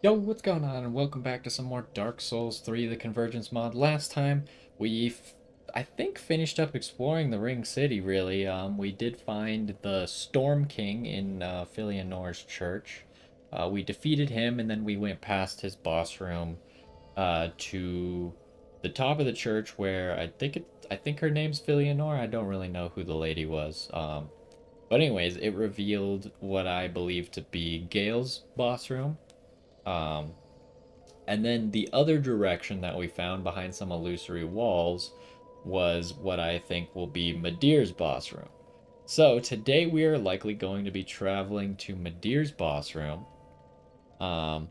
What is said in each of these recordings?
Yo, what's going on? And welcome back to some more Dark Souls 3, the Convergence mod. Last time, I think, finished up exploring the Ring City, really. We did find the Storm King in Filianor's church. We defeated him, and then we went past his boss room to the top of the church where I think her name's Filianor. I don't really know who the lady was. But anyways, it revealed what I believe to be Gale's boss room. Um, and then the other direction that we found behind some illusory walls was what I think will be Midir's boss room. So today we are likely going to be traveling to Midir's boss room. Um,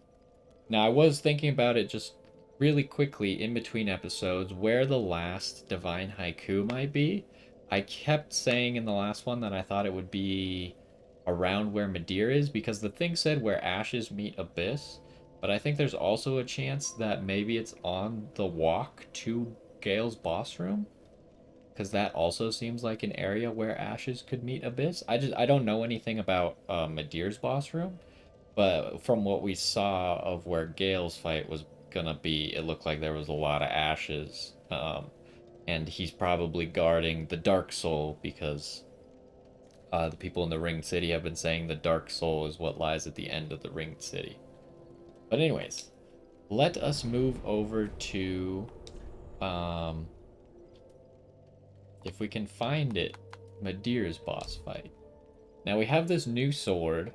Now I was thinking about it just really quickly in between episodes where the last divine haiku might be. I kept saying in the last one that I thought it would be around where Midir is because the thing said where ashes meet abyss, but I think there's also a chance that maybe it's on the walk to Gale's boss room because that also seems like an area where ashes could meet abyss. I don't know anything about Midir's boss room, but from what we saw of where Gale's fight was gonna be, it looked like there was a lot of ashes. And he's probably guarding the Dark Soul because the people in the Ringed City have been saying the Dark Soul is what lies at the end of the Ringed City. But anyways, let us move over to um, if we can find it, Midir's boss fight. Now we have this new sword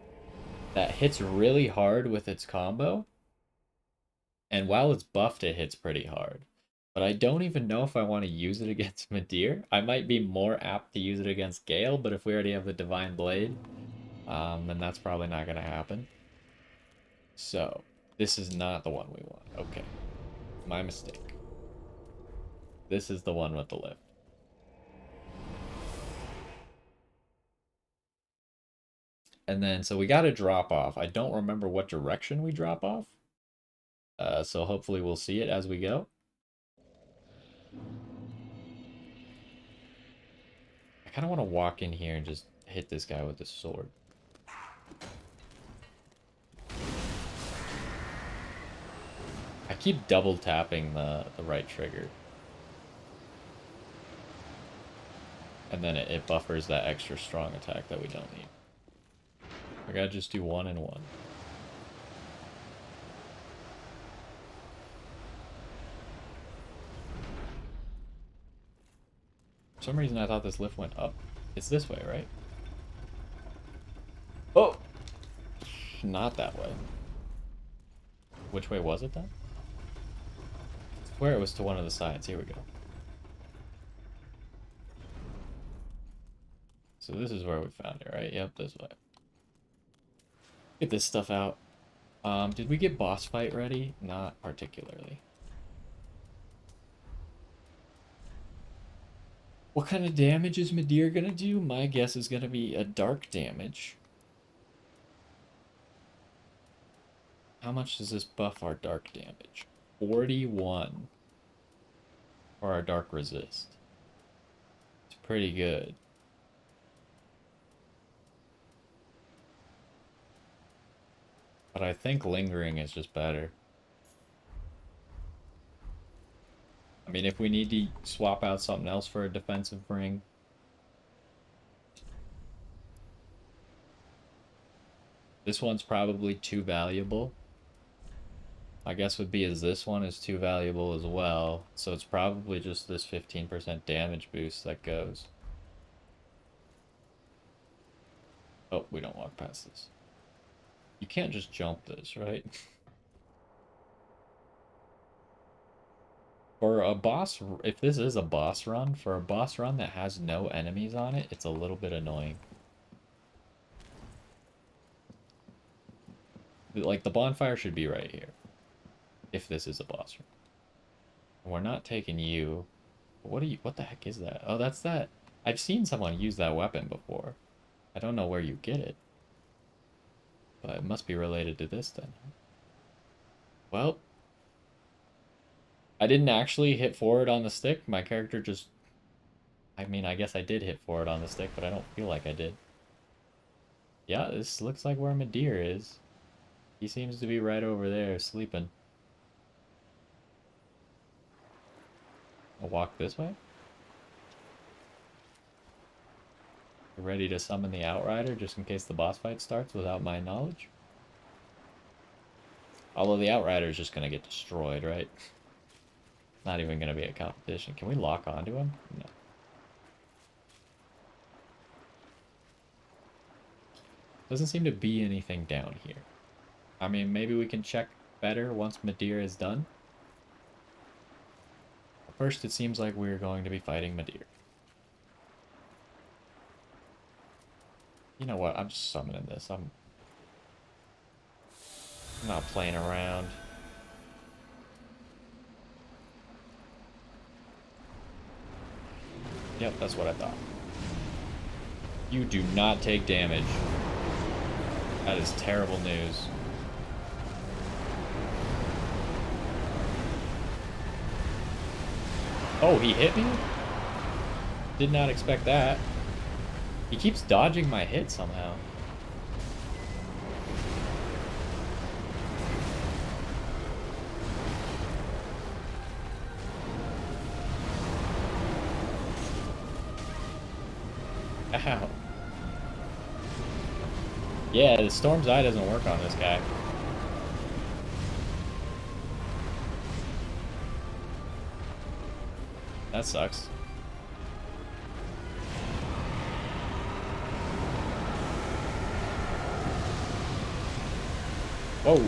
that hits really hard with its combo, and while it's buffed, it hits pretty hard. But I don't even know if I want to use it against Midir. I might be more apt to use it against Gale, but if we already have the Divine Blade, then that's probably not going to happen. So, this is not the one we want. Okay, my mistake. This is the one with the lift. And then, so we got to drop off. I don't remember what direction we drop off. So hopefully we'll see it as we go. I kind of want to walk in here and just hit this guy with this sword. I keep double tapping the right trigger. And then it buffers that extra strong attack that we don't need. I gotta just do one and one. For some reason I thought this lift went up. It's this way, right? Oh! Not that way. Which way was it then? I swear it was to one of the sides. Here we go. So this is where we found it, right? Yep, this way. Get this stuff out. Did we get boss fight ready? Not particularly. What kind of damage is Midir gonna do? My guess is gonna be a dark damage. How much does this buff our dark damage? 41 for our dark resist. It's pretty good. But I think lingering is just better. I mean, if we need to swap out something else for a defensive ring. This one's probably too valuable. My guess would be is this one is too valuable as well. So it's probably just this 15% damage boost that goes. Oh, we don't walk past this. You can't just jump this, right? For a boss, if this is a boss run, for a boss run that has no enemies on it, it's a little bit annoying. Like, the bonfire should be right here, if this is a boss run. We're not taking you. What the heck is that? Oh, that's that. I've seen someone use that weapon before. I don't know where you get it, but it must be related to this then. Well, I didn't actually hit forward on the stick. My character just... I mean, I guess I did hit forward on the stick, but I don't feel like I did. Yeah, this looks like where Midir is. He seems to be right over there, sleeping. I'll walk this way. Ready to summon the Outrider just in case the boss fight starts without my knowledge. Although the Outrider is just going to get destroyed, right? Not even going to be a competition. Can we lock onto him? No. Doesn't seem to be anything down here. I mean, maybe we can check better once Midir is done. First, it seems like we're going to be fighting Midir. You know what? I'm just summoning this. I'm not playing around. Yep, that's what I thought. You do not take damage. That is terrible news. Oh, he hit me? Did not expect that. He keeps dodging my hit somehow. Ow. Yeah, the Storm's Eye doesn't work on this guy. That sucks. Whoa.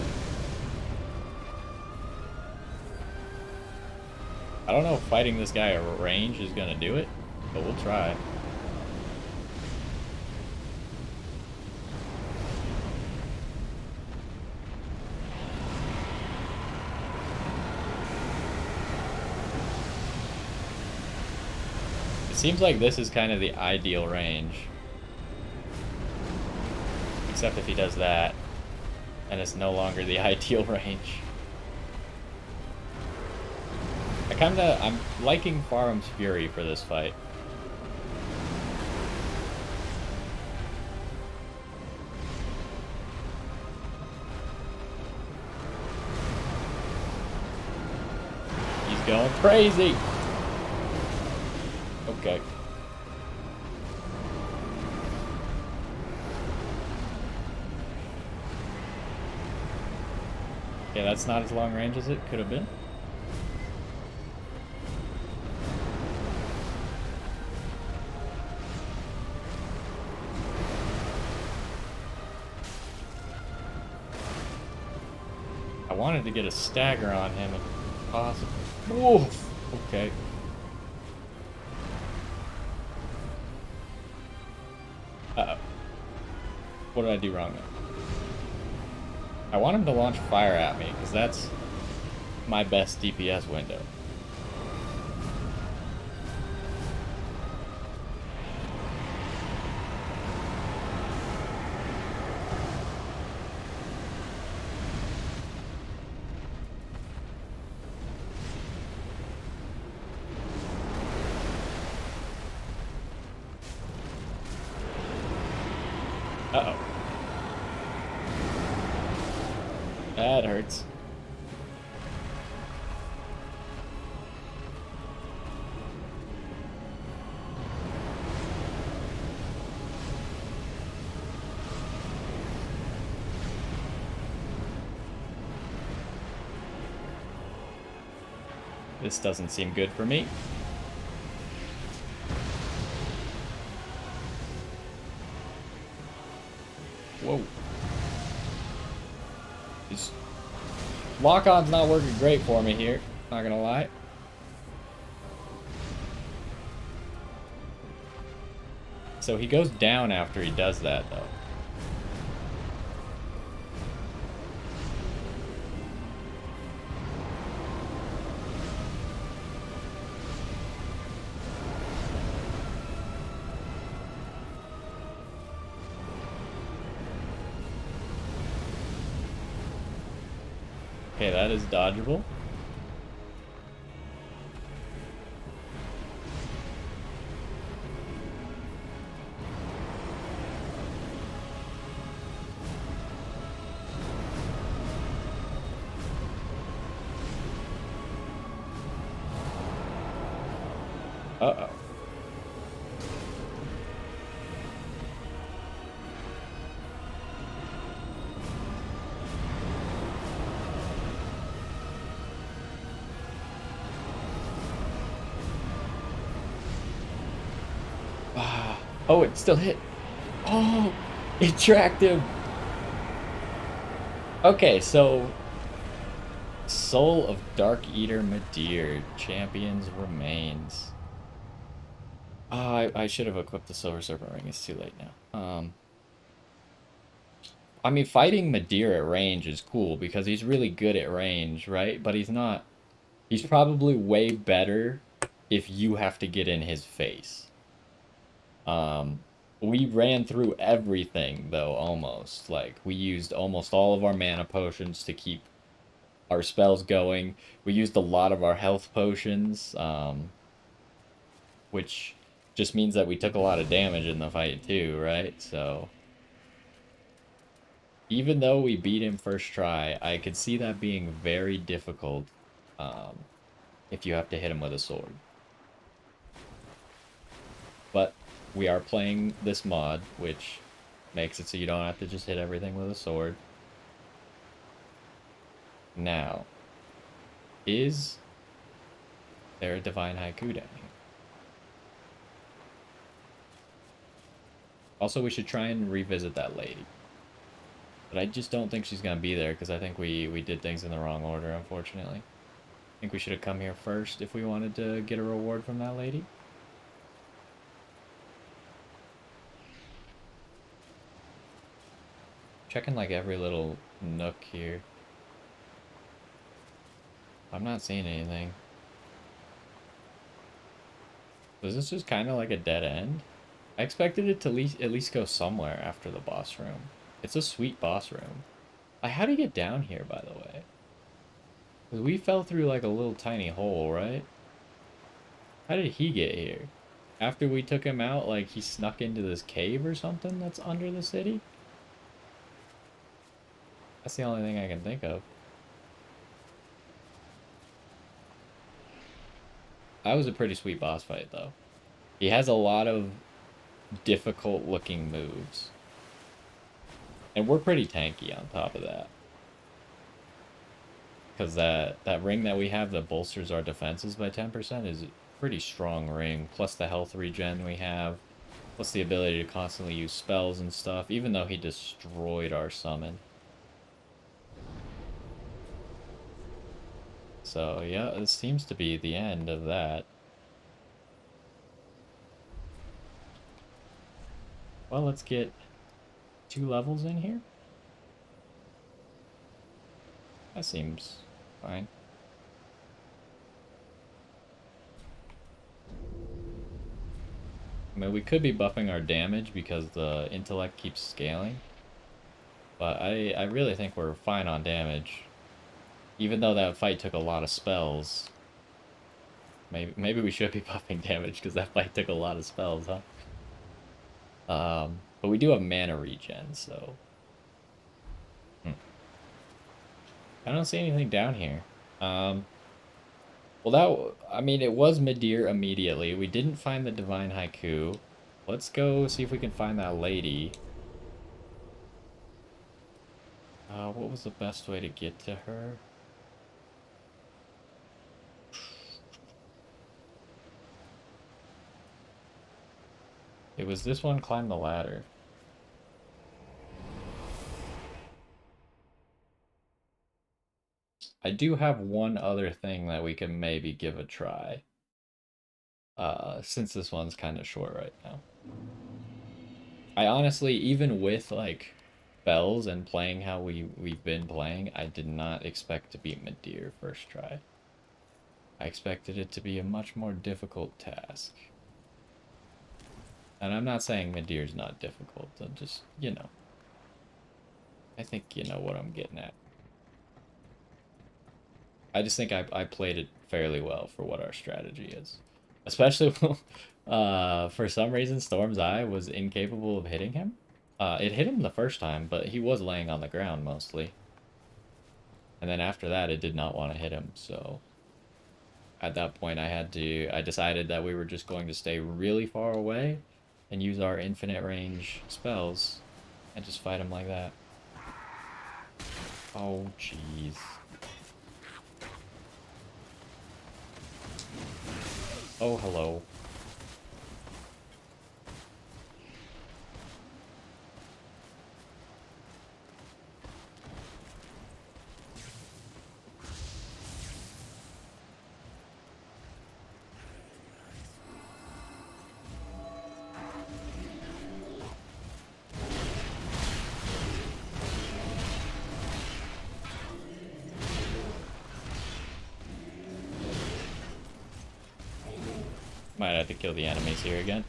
I don't know if fighting this guy at range is gonna do it, but we'll try. It seems like this is kind of the ideal range. Except if he does that, and it's no longer the ideal range. I'm liking Farum's Fury for this fight. He's going crazy! Okay. Okay, that's not as long range as it could have been. I wanted to get a stagger on him if possible. Woof! Okay. Uh-oh. What did I do wrong there? I want him to launch fire at me, because that's my best DPS window. Uh-oh. That hurts. This doesn't seem good for me. Whoa. This lock-on's not working great for me here, not gonna lie. So he goes down after he does that, though. Okay, that is dodgeable. Uh-oh. Ah. Oh, it still hit. Oh, it tracked him. Okay, so Soul of Darkeater Midir, Champions Remains. I should have equipped the Silver Serpent Ring. It's too late now. I mean, fighting Midir at range is cool because he's really good at range, right? But he's not. He's probably way better if you have to get in his face. Um, we ran through everything though, almost. Like we used almost all of our mana potions to keep our spells going. We used a lot of our health potions, which just means that we took a lot of damage in the fight too, right? So even though we beat him first try, I could see that being very difficult um, if you have to hit him with a sword. But we are playing this mod, which makes it so you don't have to just hit everything with a sword. Now, is there a divine haiku down here? Also, we should try and revisit that lady. But I just don't think she's going to be there because I think we did things in the wrong order, unfortunately. I think we should have come here first if we wanted to get a reward from that lady. Checking like every little nook here. I'm not seeing anything. Was this just kind of like a dead end? I expected it to at least go somewhere after the boss room. It's a sweet boss room. How do you get down here, by the way? Because we fell through like a little tiny hole, right? How did he get here? After we took him out, like he snuck into this cave or something that's under the city? That's the only thing I can think of. That was a pretty sweet boss fight, though. He has a lot of difficult looking moves. And we're pretty tanky on top of that. Because that ring that we have that bolsters our defenses by 10% is a pretty strong ring. Plus the health regen we have. Plus the ability to constantly use spells and stuff. Even though he destroyed our summon. So yeah, this seems to be the end of that. Well, let's get 2 levels in here. That seems fine. I mean, we could be buffing our damage because the intellect keeps scaling. But I really think we're fine on damage. Even though that fight took a lot of spells. Maybe we should be buffing damage because that fight took a lot of spells, huh? But we do have mana regen, so... I don't see anything down here. Well, I mean, it was Midir immediately. We didn't find the Divine Haiku. Let's go see if we can find that lady. What was the best way to get to her? It was this one, climb the ladder. I do have one other thing that we can maybe give a try. Since this one's kind of short right now. I honestly, even with like bells and playing how we've been playing, I did not expect to beat Midir first try. I expected it to be a much more difficult task. And I'm not saying Midir's not difficult, I'm just, you know. I think you know what I'm getting at. I just think I played it fairly well for what our strategy is. Especially for some reason Storm's Eye was incapable of hitting him. It hit him the first time, but he was laying on the ground mostly. And then after that, it did not want to hit him, so... at that point I decided that we were just going to stay really far away and use our infinite range spells and just fight him like that. Oh, jeez. Oh, hello. Might have to kill the enemies here again.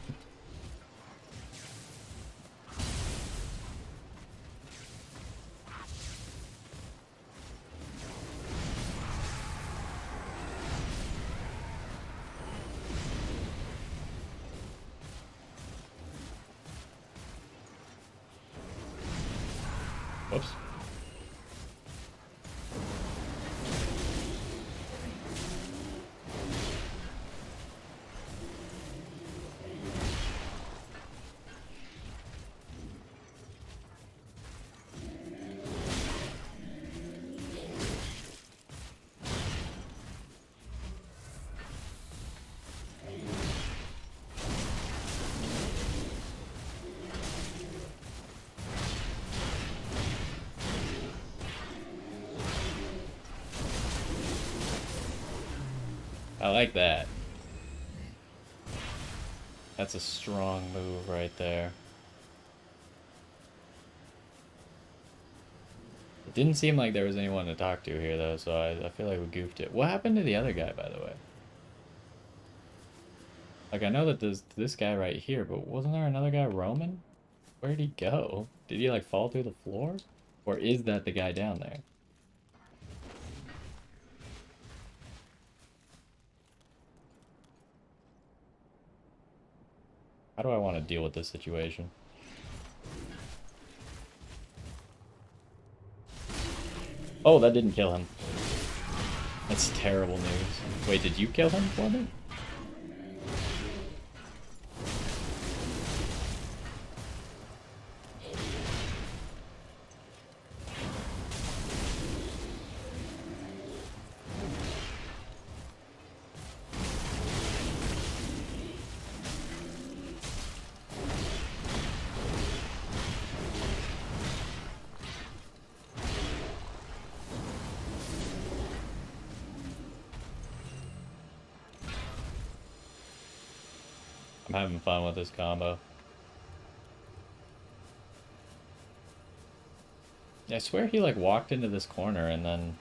Whoops. I like that. That's a strong move right there. It didn't seem like there was anyone to talk to here, though, so I feel like we goofed it. What happened to the other guy, by the way? Like, I know that there's this guy right here, but wasn't there another guy roaming? Where'd he go? Did he, like, fall through the floor? Or is that the guy down there? How do I want to deal with this situation? Oh, that didn't kill him. That's terrible news. Wait, did you kill him for me? I'm having fun with this combo. I swear he like walked into this corner and then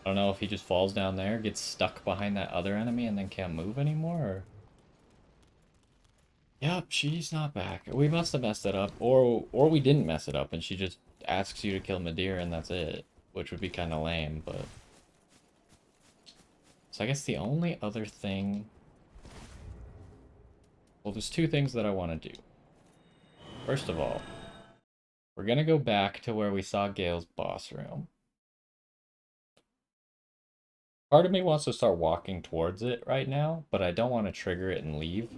I don't know if he just falls down there, gets stuck behind that other enemy and then can't move anymore or... Yep, she's not back. We must have messed it up or we didn't mess it up and she just asks you to kill Midir and that's it, which would be kind of lame, but so I guess the only other thing... Well, there's two things that I want to do. First of all, we're going to go back to where we saw Gale's boss room. Part of me wants to start walking towards it right now, but I don't want to trigger it and leave.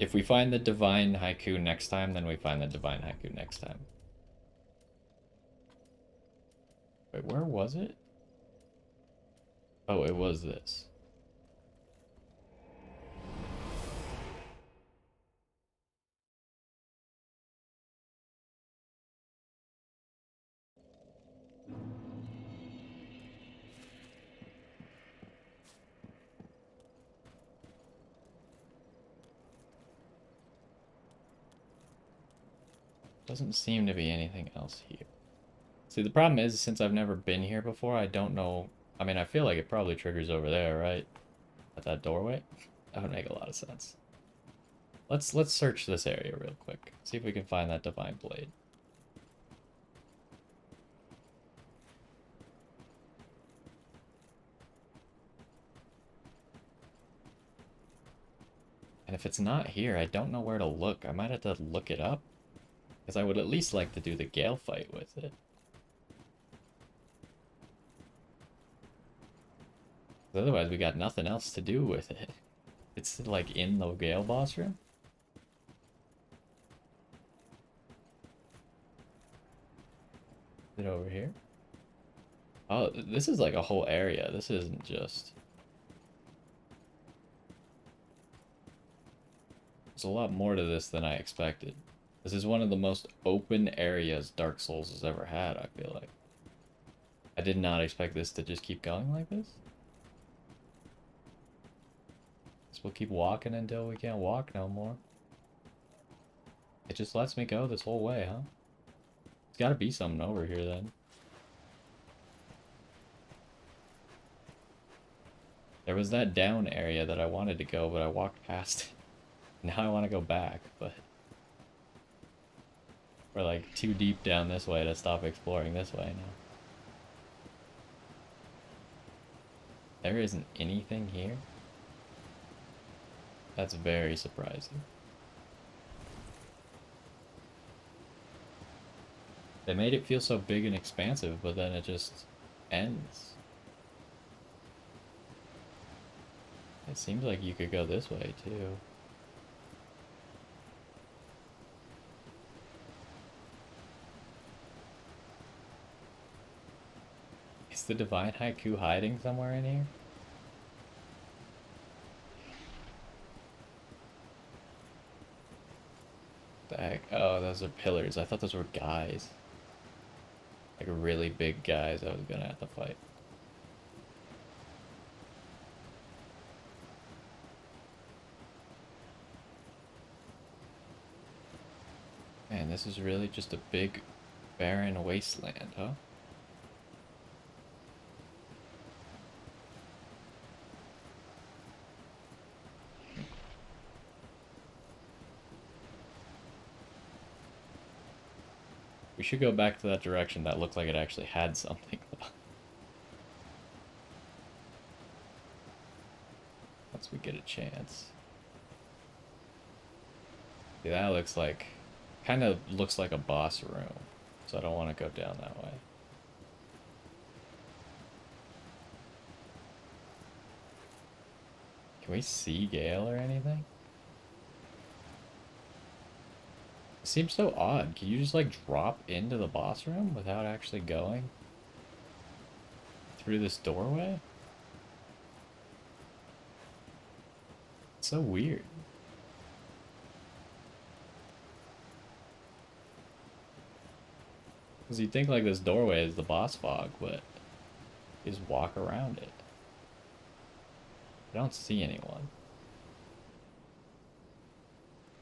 If we find the Divine Haiku next time, then we find the Divine Haiku next time. Wait, where was it? Oh, it was this. Doesn't seem to be anything else here. See, the problem is, since I've never been here before, I don't know... I mean, I feel like it probably triggers over there, right? At that doorway? That would make a lot of sense. Let's search this area real quick. See if we can find that Divine Blade. And if it's not here, I don't know where to look. I might have to look it up. Because I would at least like to do the Gale fight with it. Otherwise, we got nothing else to do with it. It's like in the Gale boss room. Is it over here? Oh, this is like a whole area. This isn't just... There's a lot more to this than I expected. This is one of the most open areas Dark Souls has ever had, I feel like. I did not expect this to just keep going like this. So we'll keep walking until we can't walk no more. It just lets me go this whole way, huh? There's gotta be something over here then. There was that down area that I wanted to go, but I walked past it. Now I want to go back, but... We're like too deep down this way to stop exploring this way now. There isn't anything here? That's very surprising. They made it feel so big and expansive, but then it just ends. It seems like you could go this way, too. Is the Divine Haiku hiding somewhere in here? The heck? Oh, those are pillars. I thought those were guys. Like really big guys I was gonna have to fight. Man, this is really just a big barren wasteland, huh? We should go back to that direction that looked like it actually had something. Once we get a chance. See, that looks like... Kind of looks like a boss room. So I don't want to go down that way. Can we see Gale or anything? It seems so odd. Can you just like drop into the boss room without actually going through this doorway? It's so weird. Because you'd think like this doorway is the boss fog, but you just walk around it. I don't see anyone.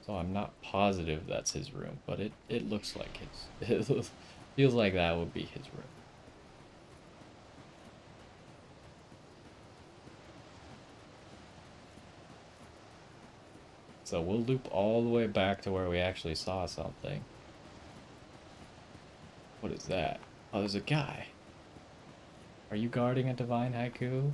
So I'm not positive that's his room, but it looks like his. It feels like that would be his room. So we'll loop all the way back to where we actually saw something. What is that? Oh, there's a guy. Are you guarding a Divine Haiku?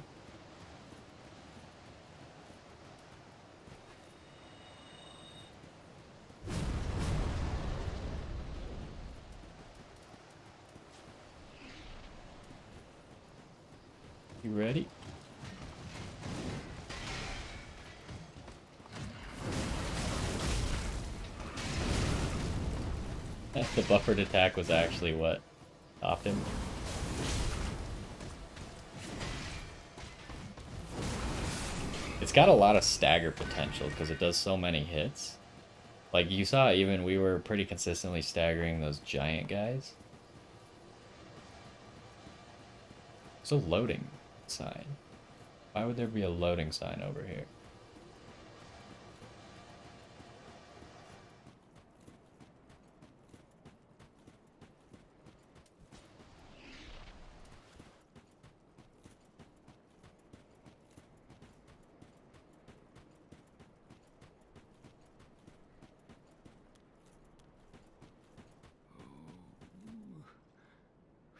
You ready? The buffered attack was actually what stopped him. It's got a lot of stagger potential because it does so many hits. Like you saw, even we were pretty consistently staggering those giant guys. It's a loading sign. Why would there be a loading sign over here?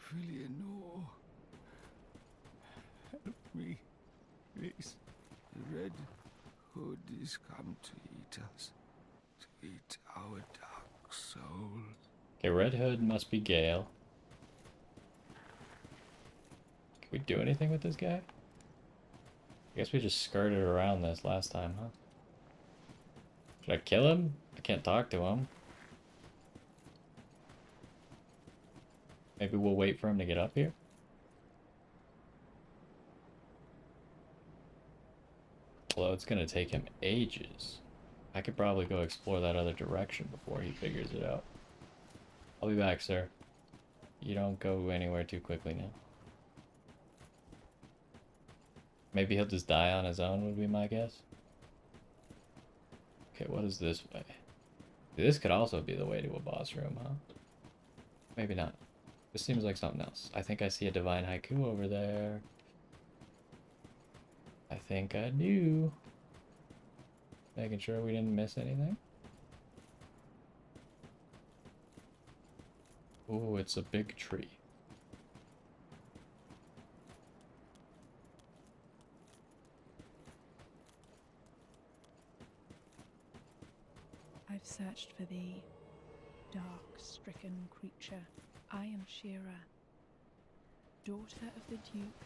Filiano, help me, please. The Red Hood is come to eat us, to eat our dark souls. Okay, Red Hood must be Gale. Can we do anything with this guy? I guess we just skirted around this last time, huh? Should I kill him? I can't talk to him. Maybe we'll wait for him to get up here? Although it's gonna take him ages. I could probably go explore that other direction before he figures it out. I'll be back, sir. You don't go anywhere too quickly now. Maybe he'll just die on his own, would be my guess. Okay, what is this way? This could also be the way to a boss room, huh? Maybe not. This seems like something else. I think I see a divine haiku over there. I think I do. Making sure we didn't miss anything. Oh, it's a big tree. I've searched for thee, dark-stricken creature. I am Shira, daughter of the Duke,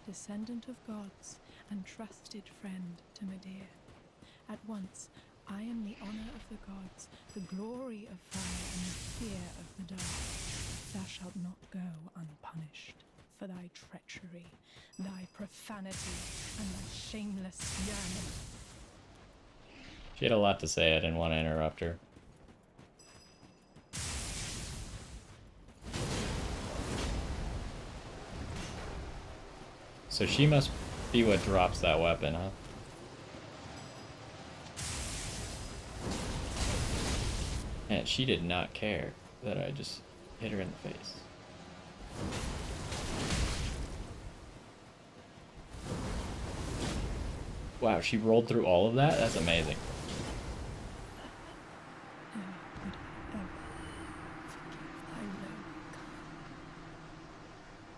descendant of gods, and trusted friend to Midir. At once, I am the honor of the gods, the glory of fire, and the fear of the dark. Thou shalt not go unpunished for thy treachery, thy profanity, and thy shameless yearning. She had a lot to say, I didn't want to interrupt her. So she must be what drops that weapon, huh? And she did not care that I just hit her in the face. Wow, she rolled through all of that? That's amazing.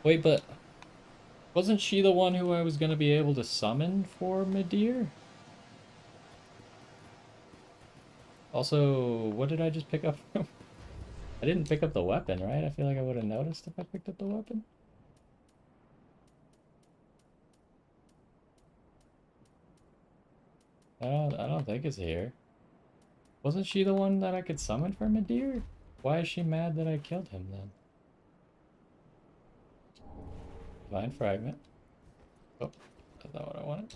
Wait, but wasn't she the one who I was gonna be able to summon for Midir? Also, what did I just pick up from? I didn't pick up the weapon, right? I feel like I would have noticed if I picked up the weapon. I don't think it's here. Wasn't she the one that I could summon for Midir? Why is she mad that I killed him then? Divine Fragment. Oh, that's not what I wanted.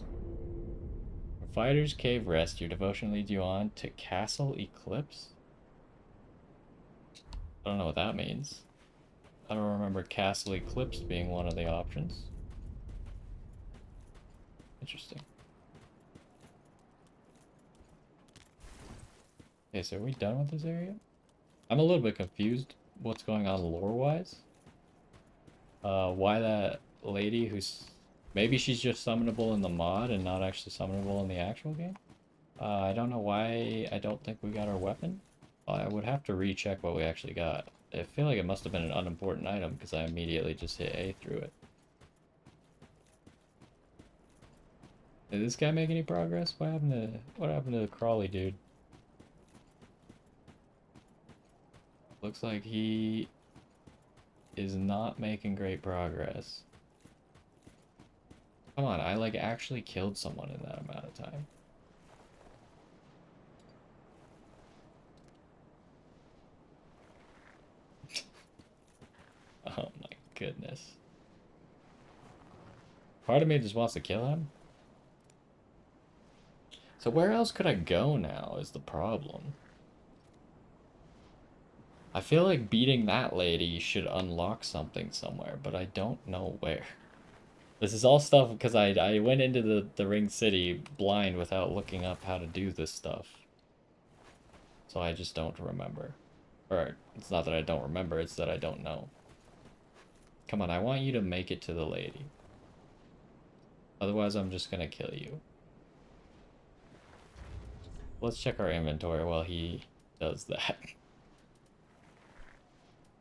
Fighter's Cave Rest. Your devotion leads you on to Castle Eclipse? I don't know what that means. I don't remember Castle Eclipse being one of the options. Interesting. Okay, so are we done with this area? I'm a little bit confused what's going on lore-wise. Why that lady who's... Maybe she's just summonable in the mod and not actually summonable in the actual game? I don't know why I don't think we got our weapon. I would have to recheck what we actually got. I feel like it must have been an unimportant item because I immediately just hit A through it. Did this guy make any progress? What happened to the crawly dude? Looks like he is not making great progress. Come on, I like actually killed someone in that amount of time. Oh my goodness. Part of me just wants to kill him. So where else could I go now is the problem. I feel like beating that lady should unlock something somewhere, but I don't know where. This is all stuff because I went into the Ring City blind without looking up how to do this stuff. So I just don't remember. Or, it's not that I don't remember, it's that I don't know. Come on, I want you to make it to the lady. Otherwise, I'm just gonna kill you. Let's check our inventory while he does that.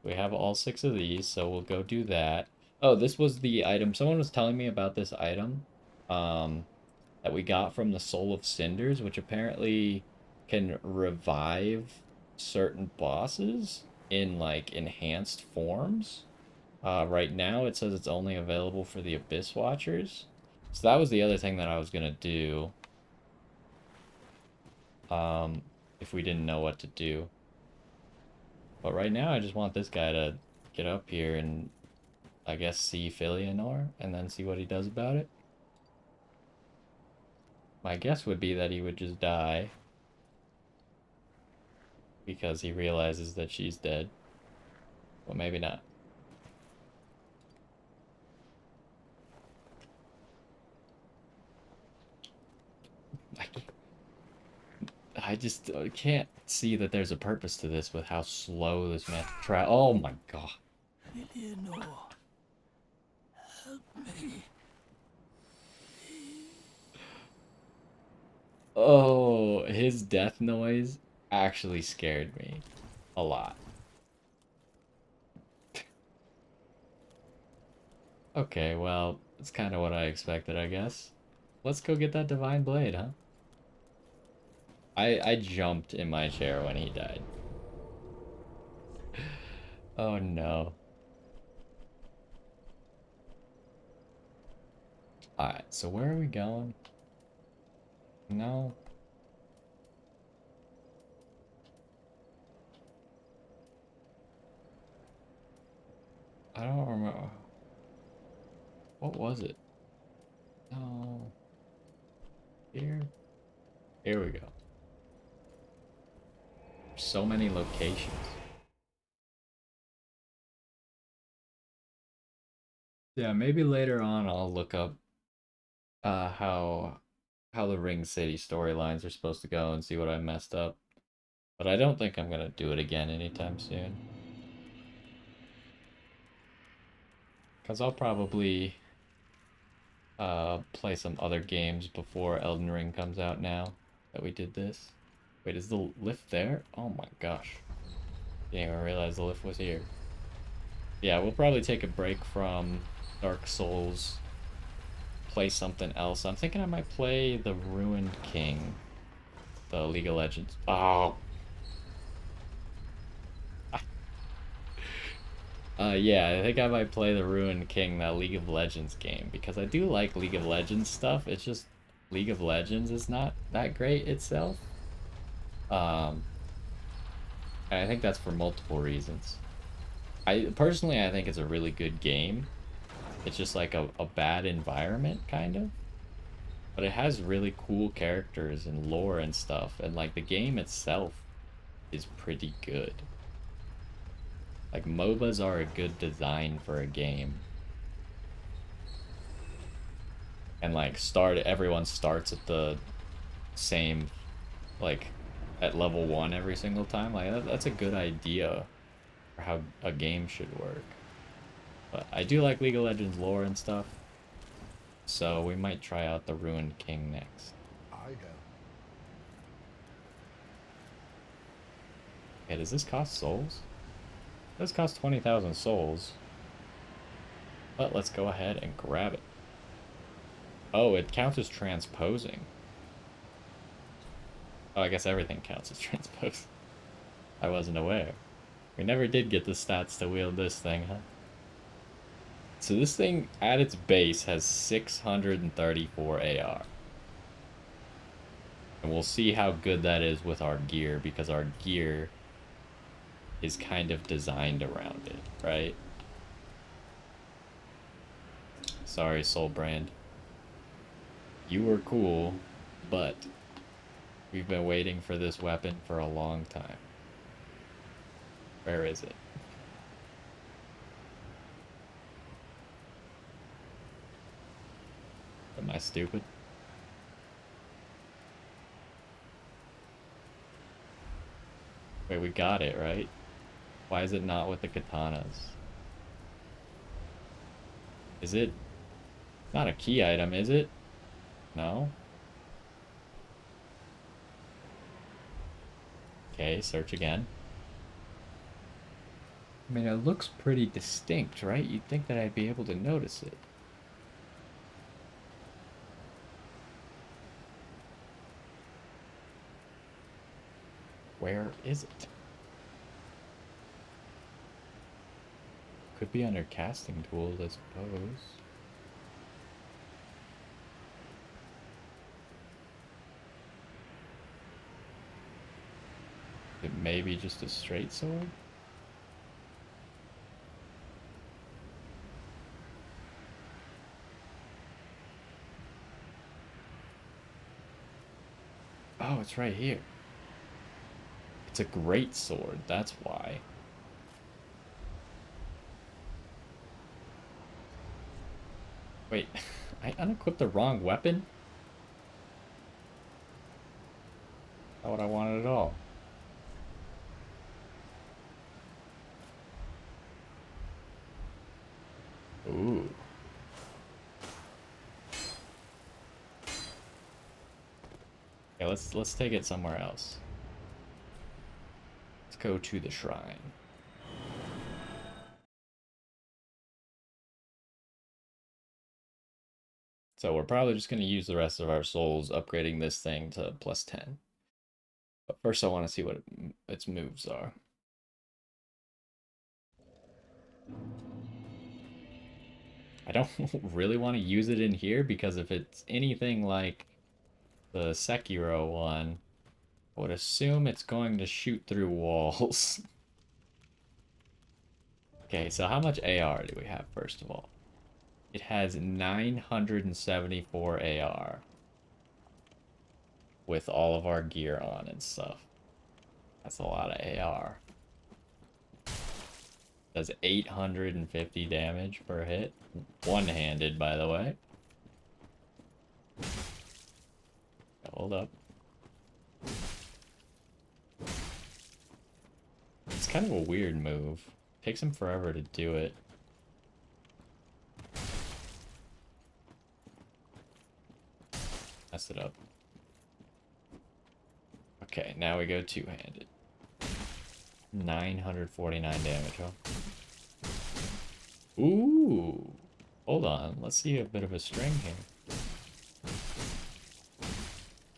We have all 6 of these, so we'll go do that. Oh, this was the item. Someone was telling me about this item that we got from the Soul of Cinders, which apparently can revive certain bosses in, like, enhanced forms. Right now, it says it's only available for the Abyss Watchers. So that was the other thing that I was gonna do. If we didn't know what to do. But right now I just want this guy to get up here and I guess see Filianor and then see what he does about it. My guess would be that he would just die because he realizes that she's dead. Well, maybe not. I just can't see that there's a purpose to this with how slow this man try. Oh my god. Eleanor, help me. Oh, his death noise actually scared me a lot. Okay, well, it's kind of what I expected, I guess. Let's go get that divine blade, huh? I jumped in my chair when he died. Oh no. Alright, so where are we going? No. I don't remember. What was it? No. Here? Here we go. So many locations. Yeah, maybe later on I'll look up how the Ring City storylines are supposed to go and see what I messed up. But I don't think I'm gonna do it again anytime soon. Cause I'll probably play some other games before Elden Ring comes out now that we did this. Wait, is the lift there? Oh my gosh. Didn't even realize the lift was here. Yeah, we'll probably take a break from Dark Souls, play something else. I'm thinking I might play the Ruined King, the League of Legends. Oh. Yeah, I think I might play the Ruined King, that League of Legends game, because I do like League of Legends stuff. It's just League of Legends is not that great itself. Um, and I think that's for multiple reasons. I think it's a really good game. It's just like a bad environment, kind of. But it has really cool characters and lore and stuff, and like the game itself is pretty good. Like MOBAs are a good design for a game. And like everyone starts at the same, like at level 1 every single time. Like that's a good idea for how a game should work. But I do like League of Legends lore and stuff. So we might try out the Ruined King next. I have. Okay, does this cost souls? This costs 20,000 souls. But let's go ahead and grab it. Oh, it counts as transposing. Oh, I guess everything counts as transpose. I wasn't aware. We never did get the stats to wield this thing, huh? So this thing, at its base, has 634 AR. And we'll see how good that is with our gear, because our gear is kind of designed around it, right? Sorry, Soul Brand. You were cool, but we've been waiting for this weapon for a long time. Where is it? Am I stupid? Wait, we got it, right? Why is it not with the katanas? Is it not a key item, is it? No? Okay, search again. I mean, it looks pretty distinct, right? You'd think that I'd be able to notice it. Where is it? Could be under casting tools, I suppose. maybe just a straight sword? Oh, it's right here. It's a great sword, that's why. Wait, I unequipped the wrong weapon? Not what I wanted at all. Ooh. Okay, let's take it somewhere else. Let's go to the shrine. So we're probably just going to use the rest of our souls upgrading this thing to plus 10. But first I want to see what its moves are. I don't really want to use it in here because if it's anything like the Sekiro one, I would assume it's going to shoot through walls. Okay, so how much AR do we have first of all? It has 974 AR with all of our gear on and stuff. That's a lot of AR. Does 850 damage per hit. One-handed, by the way. Hold up. It's kind of a weird move. Takes him forever to do it. Mess it up. Okay, now we go two-handed. 949 damage, huh? Ooh! Hold on, let's see a bit of a string here.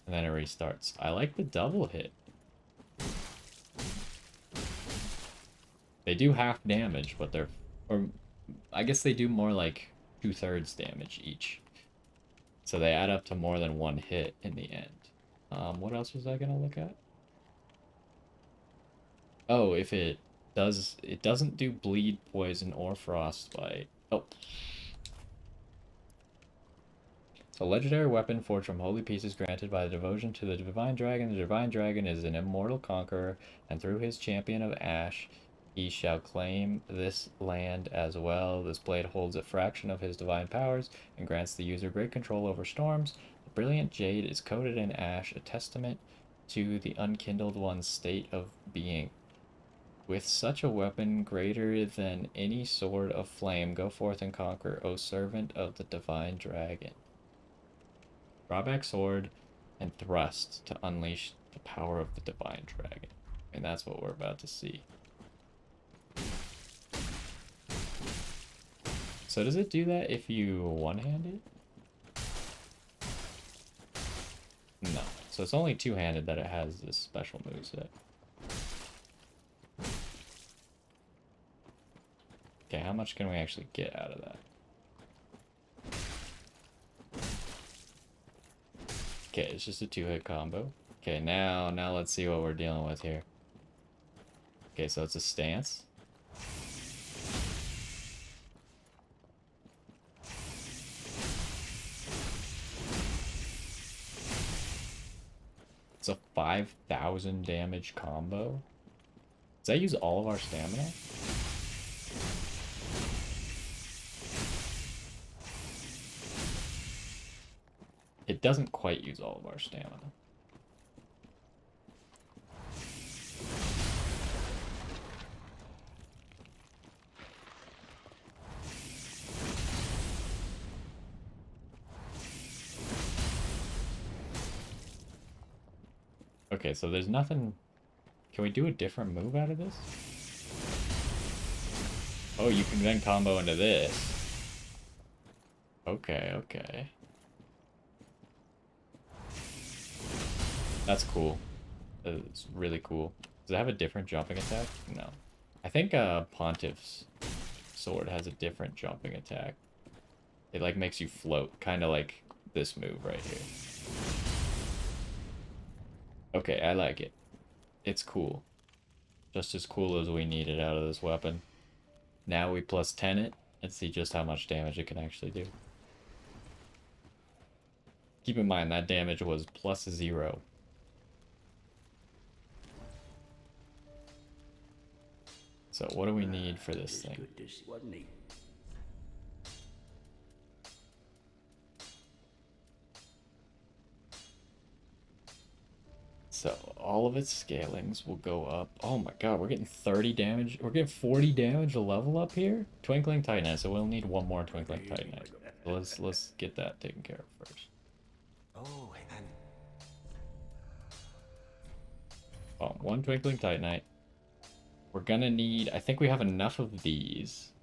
And then it restarts. I like the double hit. They do half damage, but they're... Or, I guess they do more like 2/3 damage each. So they add up to more than one hit in the end. What else was I gonna look at? Oh, if it does... It doesn't do bleed, poison, or frostbite. Oh. A legendary weapon forged from holy pieces granted by the devotion to the divine dragon. The divine dragon is an immortal conqueror, and through his champion of ash, he shall claim this land as well. This blade holds a fraction of his divine powers and grants the user great control over storms. The brilliant jade is coated in ash, a testament to the unkindled one's state of being. With such a weapon greater than any sword of flame, go forth and conquer, O servant of the divine dragon. Drawback sword and thrust to unleash the power of the divine dragon. And that's what we're about to see. So does it do that if you one-handed? No. So it's only two-handed that it has this special moveset. Okay, how much can we actually get out of that? Okay, it's just a two-hit combo. Okay, now let's see what we're dealing with here. Okay, so it's a stance. It's a 5,000 damage combo. Does that use all of our stamina? It doesn't quite use all of our stamina. Okay, so there's nothing... Can we do a different move out of this? Oh, you can then combo into this. Okay, okay. That's cool. It's really cool. Does it have a different jumping attack? No. I think Pontiff's sword has a different jumping attack. It like makes you float, kind of like this move right here. Okay, I like it. It's cool. Just as cool as we needed out of this weapon. Now we plus 10 it and see just how much damage it can actually do. Keep in mind that damage was plus 0. So what do we need for this thing? Good to see, wasn't he? So all of its scalings will go up. Oh my god, we're getting 30 damage. We're getting 40 damage a level up here. Twinkling Titanite, so we'll need one more Twinkling Titanite. So let's get that taken care of first. Oh, and Oh, one Twinkling Titanite. We're gonna need, I think we have enough of these.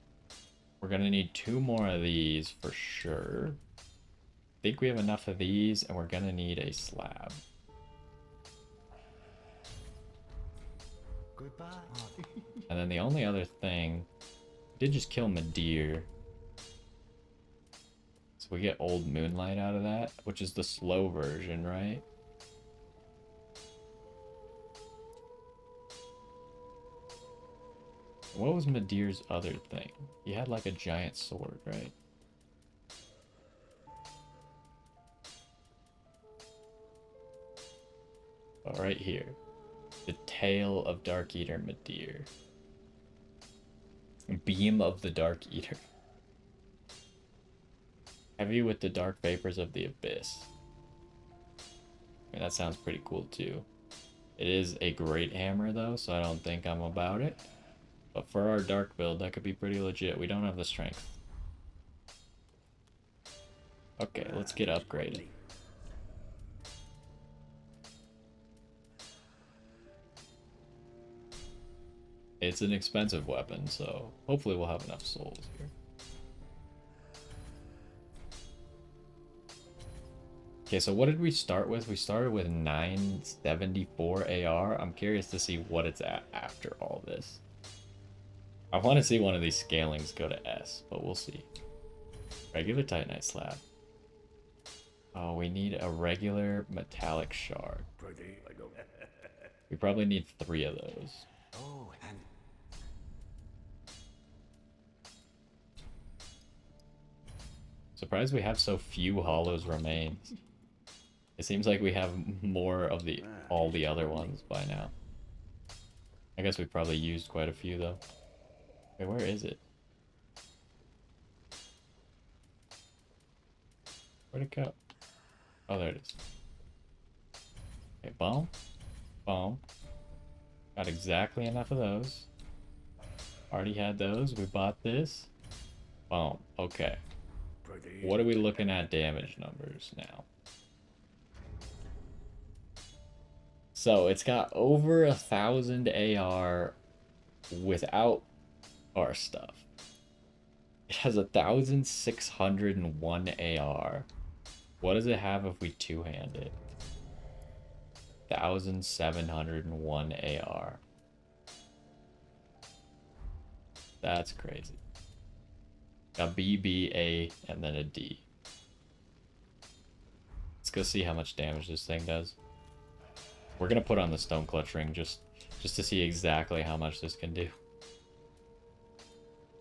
We're gonna need 2 more of these for sure. I think we have enough of these, and we're gonna need a slab. goodbye. And then the only other thing, we did just kill Midir. So we get Old Moonlight out of that, which is the slow version, right? What was Midir's other thing? He had like a giant sword, right? Oh, right here. The Tale of Darkeater Midir. Beam of the Darkeater. Heavy with the dark vapors of the abyss. I mean, that sounds pretty cool too. It is a great hammer though, so I don't think I'm about it. But for our dark build, that could be pretty legit. We don't have the strength. Okay, let's get upgraded. It's an expensive weapon, so hopefully we'll have enough souls here. Okay, so what did we start with? We started with 974 AR. I'm curious to see what it's at after all this. I want to see one of these scalings go to S, but we'll see. Regular Titanite slab. Oh, we need a regular metallic shard. We probably need 3 of those. Oh, and Surprised we have so few hollows remains. It seems like we have more of all the other ones by now. I guess we probably used quite a few though. Wait, where is it? Where'd it go? Oh, there it is. Okay, boom. Boom. Got exactly enough of those. Already had those. We bought this. Boom. Okay. What are we looking at damage numbers now? So it's got over 1,000 AR without our stuff. It has 1,601 AR. What does it have if we two-hand it? 1,701 AR. That's crazy. A B, B, A, and then a D. Let's go see how much damage this thing does. We're gonna put on the Stone Clutch Ring just to see exactly how much this can do.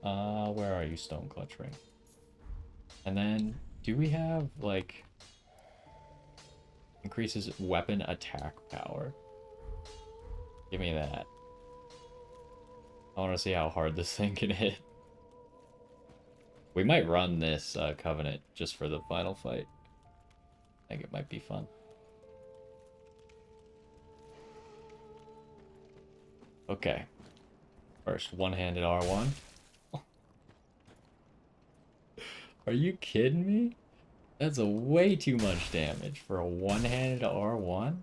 Where are you, Stone Clutch Ring? And then, do we have, like, increases weapon attack power? Give me that. I want to see how hard this thing can hit. We might run this Covenant just for the final fight. I think it might be fun. Okay. First, one-handed R1. Are you kidding me? That's a way too much damage for a one-handed R1.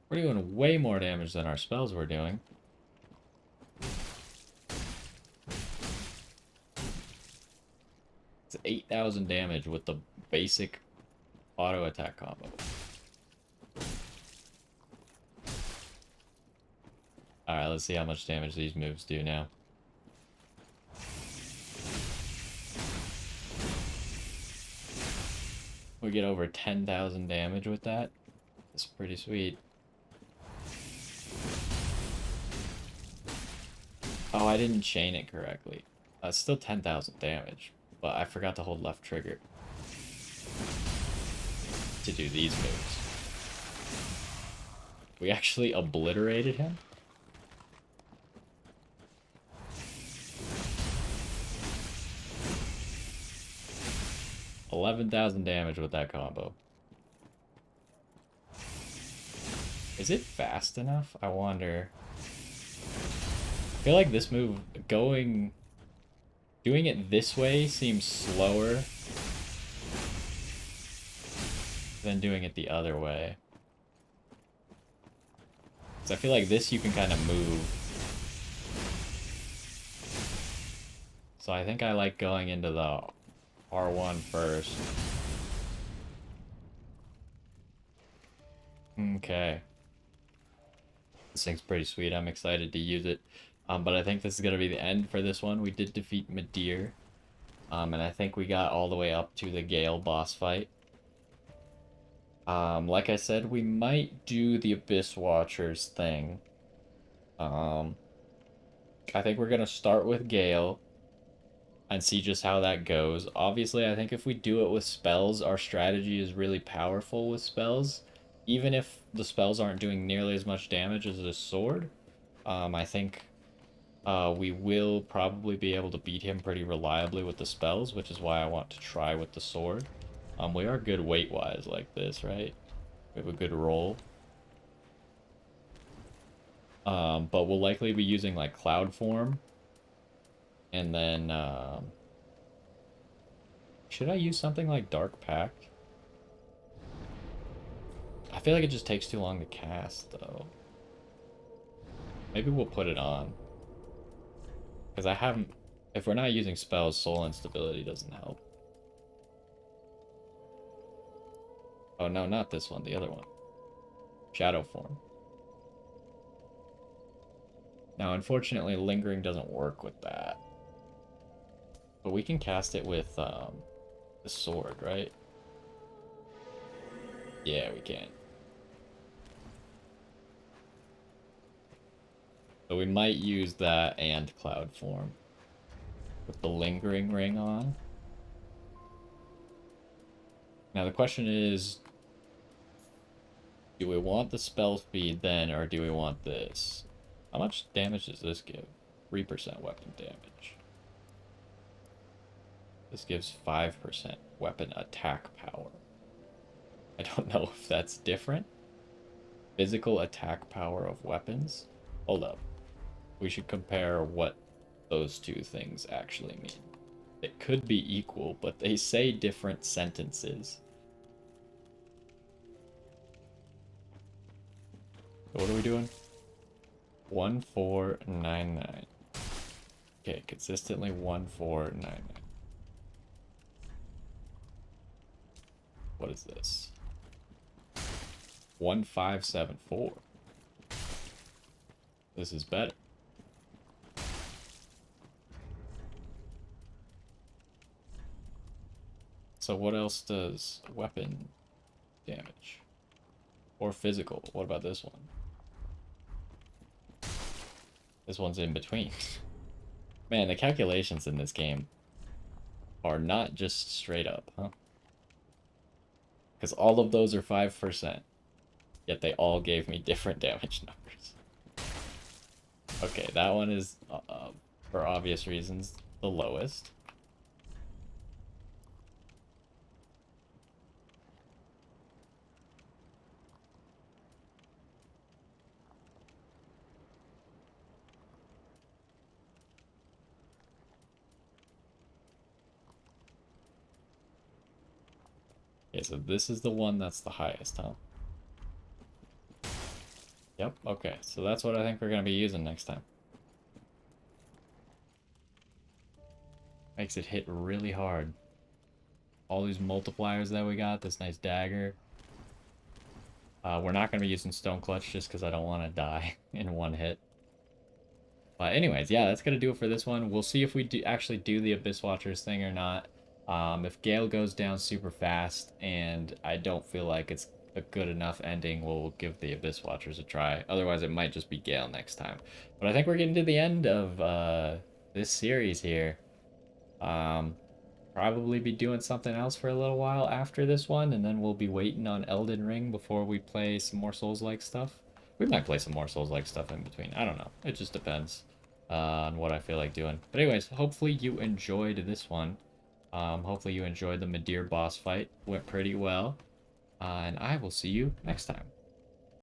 We're doing way more damage than our spells were doing. It's 8,000 damage with the basic auto attack combo. Alright, let's see how much damage these moves do now. We get over 10,000 damage with that. It's pretty sweet. Oh, I didn't chain it correctly. It's still 10,000 damage, but I forgot to hold left trigger to do these moves. We actually obliterated him? $11,000 damage with that combo. Is it fast enough? I wonder. I feel like this move, doing it this way seems slower than doing it the other way. So I feel like this you can kind of move. So I think I like going into the R1 first. Okay. This thing's pretty sweet. I'm excited to use it. But I think this is going to be the end for this one. We did defeat Midir. And I think we got all the way up to the Gale boss fight. Like I said, we might do the Abyss Watchers thing. I think we're going to start with Gale and see just how that goes. Obviously, I think if we do it with spells, our strategy is really powerful with spells. Even if the spells aren't doing nearly as much damage as a sword, I think we will probably be able to beat him pretty reliably with the spells, which is why I want to try with the sword. We are good weight-wise like this, right? We have a good roll. But we'll likely be using like Cloud Form. And then, should I use something like Dark Pact? I feel like it just takes too long to cast, though. Maybe we'll put it on. Because I haven't... If we're not using spells, Soul Instability doesn't help. Oh, no, not this one. The other one. Shadow Form. Now, unfortunately, Lingering doesn't work with that. But we can cast it with the sword, right? Yeah, we can. So we might use that and Cloud Form with the Lingering Ring on. Now the question is, do we want the spell speed then, or do we want this? How much damage does this give? 3% weapon damage. This gives 5% weapon attack power. I don't know if that's different. Physical attack power of weapons? Hold up. We should compare what those two things actually mean. It could be equal, but they say different sentences. So what are we doing? 1499. Okay, consistently 1499. What is this? 1574. This is better. So what else does weapon damage? Or physical? What about this one? This one's in between. Man, the calculations in this game are not just straight up, huh? Because all of those are 5%. Yet they all gave me different damage numbers. Okay, that one is, for obvious reasons, the lowest. Okay, so this is the one that's the highest, huh? Yep, okay, so that's what I think we're going to be using next time. Makes it hit really hard. All these multipliers that we got, this nice dagger. We're not going to be using Stone Clutch just because I don't want to die in one hit. But anyways, yeah, that's going to do it for this one. We'll see if we actually do the Abyss Watchers thing or not. If Gale goes down super fast and I don't feel like it's a good enough ending, we'll give the Abyss Watchers a try. Otherwise, it might just be Gale next time. But I think we're getting to the end of this series here. Probably be doing something else for a little while after this one, and then we'll be waiting on Elden Ring before we play some more Souls-like stuff. We might play some more Souls-like stuff in between. I don't know. It just depends on what I feel like doing. But anyways, hopefully you enjoyed this one. Hopefully you enjoyed the Midir boss fight. Went pretty well. And I will see you next time.